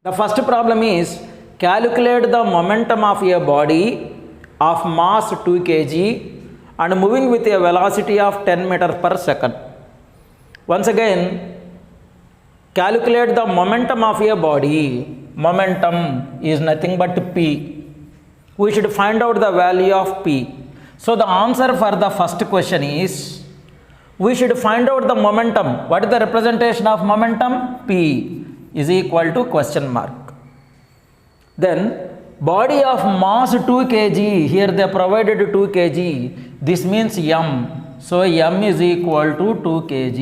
The first problem is calculate the momentum of a body of mass 2 kg and moving with a velocity of 10 meters per second. Once again, calculate the momentum of a body. Momentum is nothing but P. We should find out the value of P. So the answer for the first question is, we should find out the momentum. What is the representation of momentum? P is equal to question mark. Then body of mass 2 kg, here they provided 2 kg, this means m. So m is equal to 2 kg,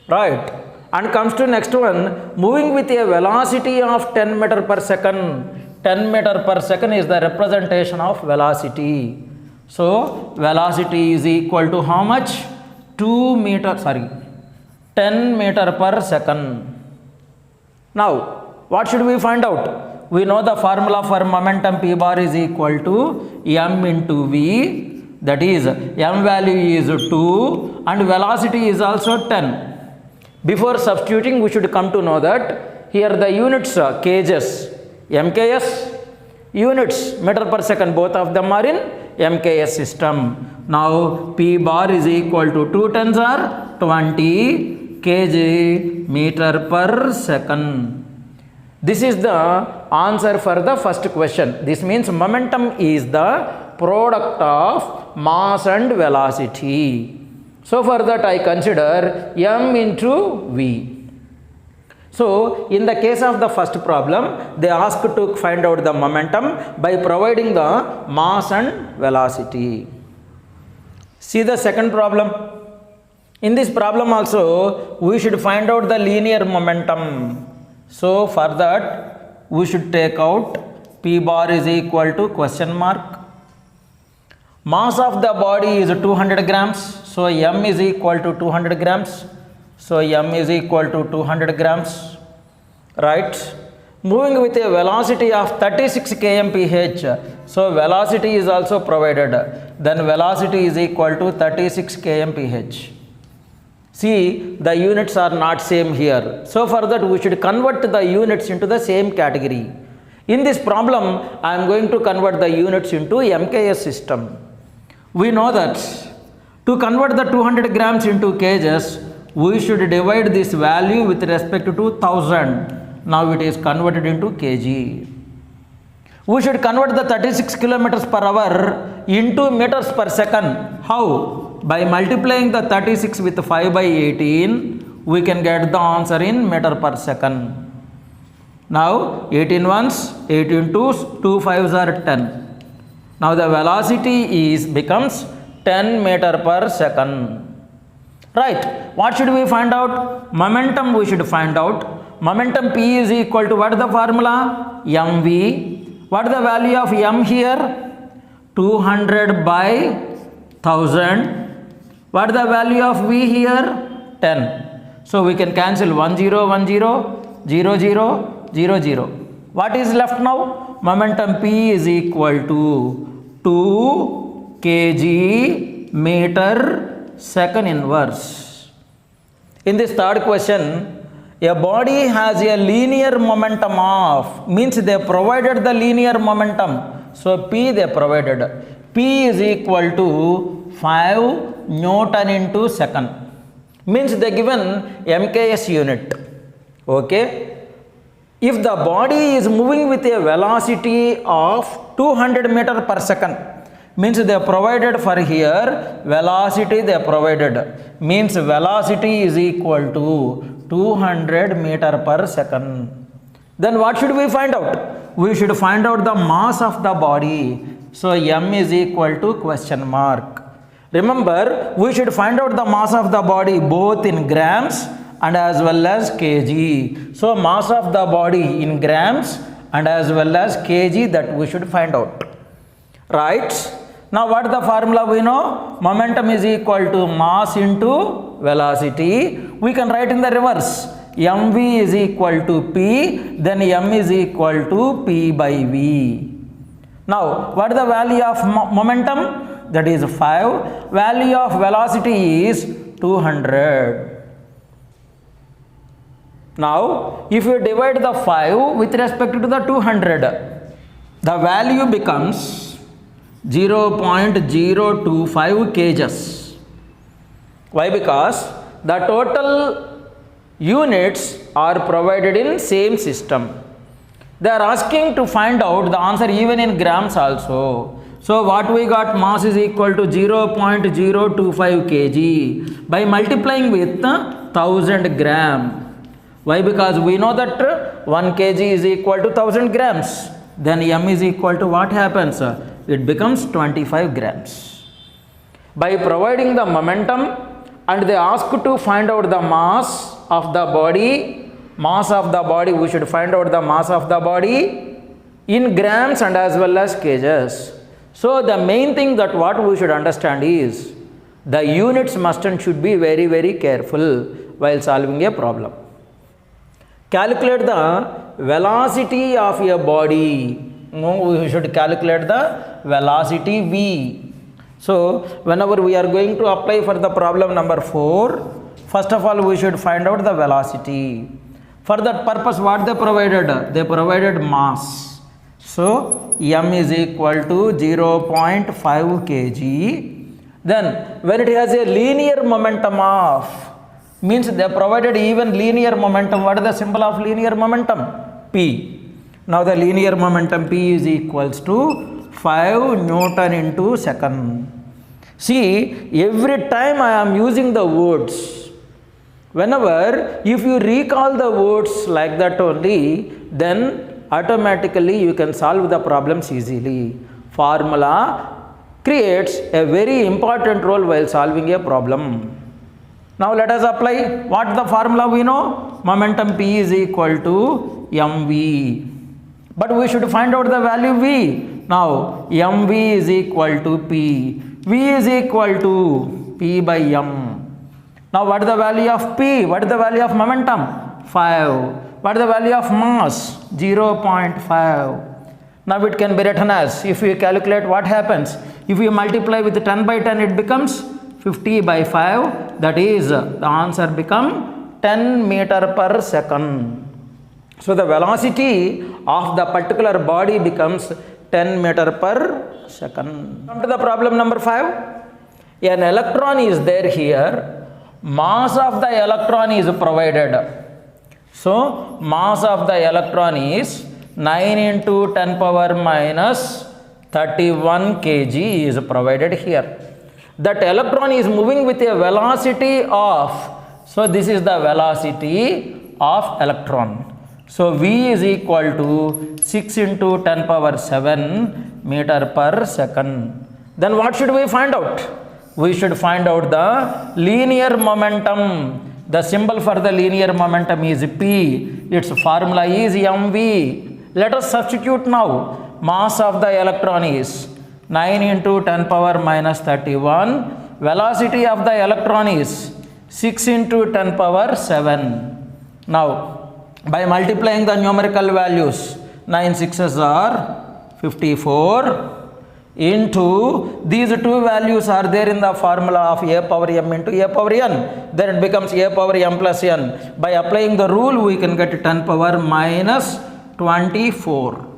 right? And comes to next one, moving with a velocity of 10 meter per second. 10 meter per second is the representation of velocity. So velocity is equal to how much? 10 meter per second. Now what should we find out? We know the formula for momentum P bar is equal to m into v, that is m value is 2 and velocity is also 10. Before substituting, we should come to know that here the units kgs, mks, units meter per second, both of them are in mks system. Now P bar is equal to 2 tens are 20 kg meter per second. This is the answer for the first question. This means momentum is the product of mass and velocity. So for that I consider m into v. So in the case of the first problem, they asked to find out the momentum by providing the mass and velocity. See the second problem. In this problem also, we should find out the linear momentum. So for that, we should take out P bar is equal to question mark. Mass of the body is 200 grams. So m is equal to 200 grams. So m is equal to 200 grams, right? Moving with a velocity of 36 kmph. So velocity is also provided. Then velocity is equal to 36 kmph. See, the units are not same here. So for that, we should convert the units into the same category. In this problem, I am going to convert the units into MKS system. We know that to convert the 200 grams into kgs, we should divide this value with respect to 1000. Now it is converted into kg. We should convert the 36 kilometers per hour into meters per second. How? By multiplying the 36 with 5 by 18, we can get the answer in meter per second. Now 18 ones, 18 twos, 2 fives are 10. Now the velocity becomes 10 meter per second. Right? What should we find out? Momentum we should find out. Momentum P is equal to, what is the formula? mv. What is the value of m here? 200 by 1000. What is the value of v here? 10. So we can cancel 1 0 1 0 0 0 0 0. What is left now? Momentum P is equal to 2 kg meter second inverse. In this third question, a body has a linear momentum of, means they provided the linear momentum. So P they provided. P is equal to 5 Newton into second. Means they given MKS unit. Okay. If the body is moving with a velocity of 200 meter per second, means they provided for here velocity they provided, means velocity is equal to 200 meter per second. Then what should we find out? We should find out the mass of the body. So m is equal to question mark. Remember, we should find out the mass of the body both in grams and as well as kg. So mass of the body in grams and as well as kg, that we should find out. Right? Now what is the formula we know? Momentum is equal to mass into velocity. We can write in the reverse. mv is equal to p, then m is equal to p by v. Now what is the value of momentum? That is 5. Value of velocity is 200. Now, if you divide the 5 with respect to the 200, the value becomes 0.025 kgs. Why? Because the total units are provided in same system. They are asking to find out the answer even in grams also. So what we got, mass is equal to 0.025 kg by multiplying with 1000 gram. Why? Because we know that 1 kg is equal to 1000 grams. Then m is equal to what happens? It becomes 25 grams. By providing the momentum and they ask to find out the mass of the body, we should find out the mass of the body in grams and as well as kgs. So the main thing that what we should understand is the units must and should be very, very careful while solving a problem. Calculate the velocity of a body. We should calculate the velocity v. So whenever we are going to apply for the problem number 4, first of all we should find out the velocity. For that purpose what they provided? They provided mass. So m is equal to 0.5 kg. Then when it has a linear momentum of, means they provided even linear momentum. What is the symbol of linear momentum? P. Now the linear momentum P is equals to 5 Newton into second. See, every time I am using the words, whenever if you recall the words like that only, then automatically you can solve the problems easily. Formula creates a very important role while solving a problem. Now let us apply. What the formula we know? Momentum P is equal to mv. But we should find out the value v. Now mv is equal to p. V is equal to p by m. Now what is the value of p? What is the value of momentum? 5. What is the value of mass? 0.5. Now it can be written as, if you calculate what happens, if you multiply with 10 by 10 it becomes 50 by 5, that is the answer become 10 meter per second. So the velocity of the particular body becomes 10 meter per second. Come to the problem number 5. An electron is there here. Mass of the electron is provided. So mass of the electron is 9 into 10 power minus 31 kg is provided here. That electron is moving with a velocity of, so this is the velocity of electron. So v is equal to 6 into 10 power 7 meter per second. Then what should we find out? We should find out the linear momentum. The symbol for the linear momentum is P. Its formula is mv. Let us substitute now. Mass of the electron is 9 into 10 power minus 31. Velocity of the electron is 6 into 10 power 7. Now, by multiplying the numerical values, 9 6s are 54 into these two values are there in the formula of a power m into a power n. Then it becomes a power m plus n. By applying the rule, we can get 10 power minus 24.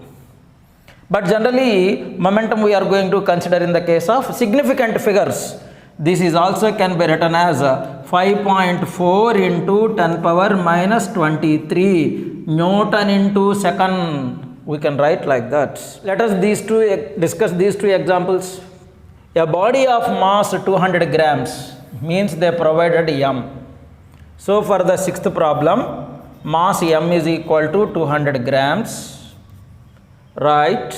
But generally, momentum we are going to consider in the case of significant figures. This is also can be written as 5.4 into 10 power minus 23 Newton into second. We can write like that. Let us discuss these two examples. A body of mass 200 grams means they provided m. So for the sixth problem, mass m is equal to 200 grams. Right.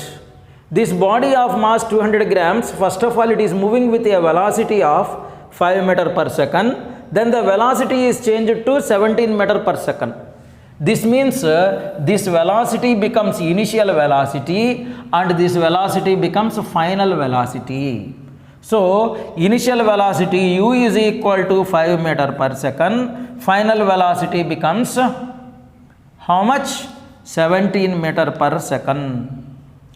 This body of mass 200 grams, first of all it is moving with a velocity of 5 meter per second. Then the velocity is changed to 17 meter per second. This means this velocity becomes initial velocity and this velocity becomes final velocity. So initial velocity u is equal to 5 meter per second. Final velocity becomes how much? 17 meter per second.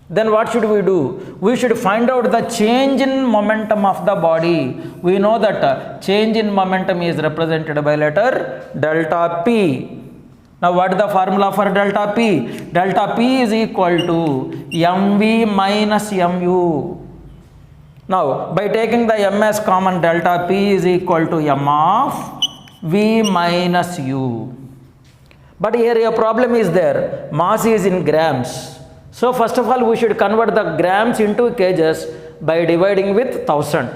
Then what should we do? We should find out the change in momentum of the body. We know that change in momentum is represented by letter delta P. Now what is the formula for delta P? Delta P is equal to mv minus mu. Now by taking the m as common, delta P is equal to m of v minus u. But here a problem is there. Mass is in grams. So first of all we should convert the grams into kgs by dividing with 1000.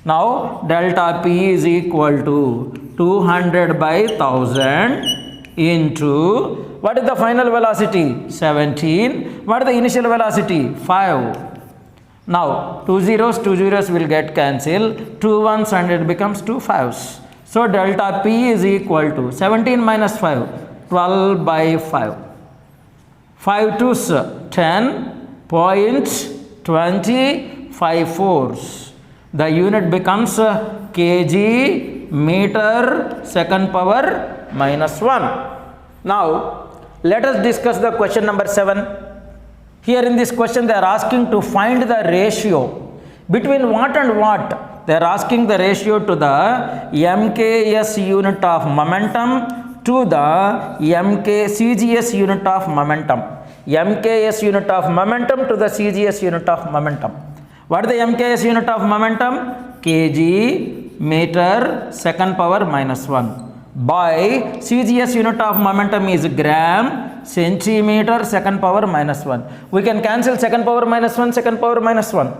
Now delta P is equal to 200 by 1000 into, what is the final velocity? 17. What is the initial velocity? 5. Now 2 zeros will get cancelled, 2 ones and it becomes 2 5s. So delta P is equal to 17 minus 5, 12 by 5. 5 2s 10, 0.25 The unit becomes kg meter second power minus 1. Now let us discuss the question number 7. Here in this question they are asking to find the ratio between what and what? They are asking the ratio to the MKS unit of momentum to the CGS unit of momentum. MKS unit of momentum to the CGS unit of momentum. What is the MKS unit of momentum? kg meter second power minus 1 by CGS unit of momentum is gram centimeter second power minus 1. We can cancel second power minus 1, second power minus 1.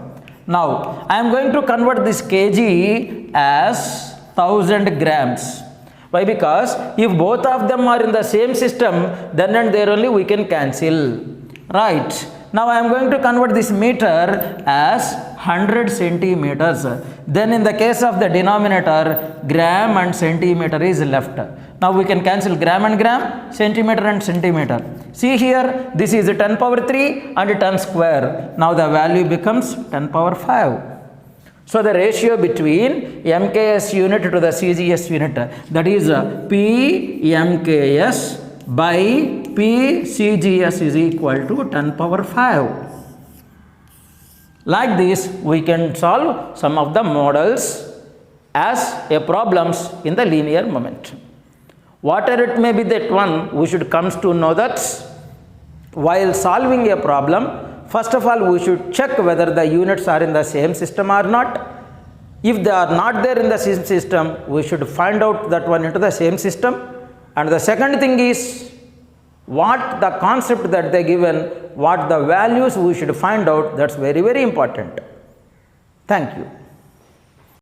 Now I am going to convert this kg as 1000 grams. Why? Because if both of them are in the same system, then and there only we can cancel. Right. Now I am going to convert this meter as 100 centimeters. Then in the case of the denominator, gram and centimeter is left. Now we can cancel gram and gram, centimeter and centimeter. See here, this is 10 power 3 and 10 square. Now the value becomes 10 power 5. So the ratio between MKS unit to the CGS unit, that is P MKS by P CGS is equal to 10 power 5. Like this we can solve some of the models as a problems in the linear momentum. Whatever it may be that one, we should come to know that while solving a problem, first of all we should check whether the units are in the same system or not. If they are not there in the same system, we should find out that one into the same system. And the second thing is, what the concept that they given, what the values we should find out, that's very, very important. Thank you.